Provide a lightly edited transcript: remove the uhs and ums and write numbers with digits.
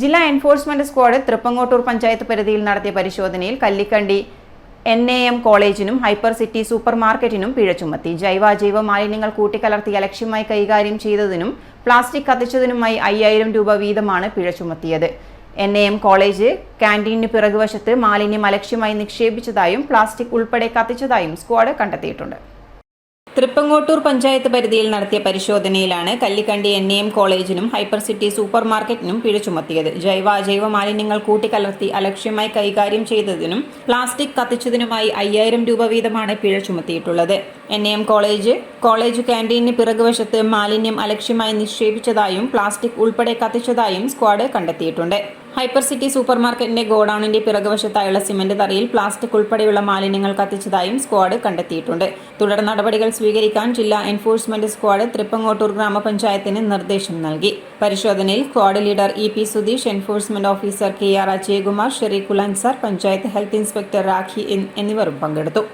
ജില്ലാ enforcement squad Thrippangottur panchayat പരിധിയിൽ നടത്തിയ പരിശോധനയിൽ കല്ലിക്കണ്ടി NAM കോളേജിനും ഹൈപ്പർ സിറ്റി സൂപ്പർ മാർക്കറ്റിനും പിഴ ചുമത്തി. ജൈവ മാലിന്യങ്ങൾ കൂട്ടിക്കലർത്തി അലക്ഷ്യമായി കൈകാര്യം ചെയ്തതിനും പ്ലാസ്റ്റിക് കത്തിച്ചതിനുമായി 5000 രൂപ വീതമാണ് പിഴ ചുമത്തിയത്. NAM കോളേജ് ക്യാന്റീനിന് പിറകുവശത്ത് മാലിന്യം അലക്ഷ്യമായി നിക്ഷേപിച്ചതായും പ്ലാസ്റ്റിക് ഉൾപ്പെടെ കത്തിച്ചതായും സ്ക്വാഡ് കണ്ടെത്തിയിട്ടുണ്ട്. തൃപ്പങ്ങോട്ടൂർ പഞ്ചായത്ത് പരിധിയിൽ നടത്തിയ പരിശോധനയിലാണ് കല്ലിക്കണ്ടി NAM കോളേജിനും ഹൈപ്പർ സിറ്റി സൂപ്പർ മാർക്കറ്റിനും പിഴ ചുമത്തിയത്. ജൈവ മാലിന്യങ്ങൾ കൂട്ടിക്കലർത്തി അലക്ഷ്യമായി കൈകാര്യം ചെയ്തതിനും പ്ലാസ്റ്റിക് കത്തിച്ചതിനുമായി 5000 രൂപ വീതമാണ് പിഴ ചുമത്തിയിട്ടുള്ളത്. NAM കോളേജ് ക്യാന്റീനിന് പിറകുവശത്ത് മാലിന്യം അലക്ഷ്യമായി നിക്ഷേപിച്ചതായും പ്ലാസ്റ്റിക് ഉൾപ്പെടെ കത്തിച്ചതായും സ്ക്വാഡ് കണ്ടെത്തിയിട്ടുണ്ട്. ഹൈപ്പർ സിറ്റി സൂപ്പർ മാർക്കറ്റിന്റെ ഗോഡൌണിന്റെ പിറകുവശത്തായുള്ള സിമന്റ് തറയിൽ പ്ലാസ്റ്റിക് ഉൾപ്പെടെയുള്ള മാലിന്യങ്ങൾ കത്തിച്ചതായും സ്ക്വാഡ് കണ്ടെത്തിയിട്ടുണ്ട്. തുടർ നടപടികൾ സ്വീകരിക്കാൻ ജില്ലാ എൻഫോഴ്സ്മെന്റ് സ്ക്വാഡ് തൃപ്പങ്ങോട്ടൂർ ഗ്രാമപഞ്ചായത്തിന് നിർദ്ദേശം നൽകി. പരിശോധനയിൽ squad leader EP Sudheesh, enforcement officer KR Ajayakumar, Shereekhul Ansar, panchayat health inspector Rakhi എന്നിവരും പങ്കെടുത്തു.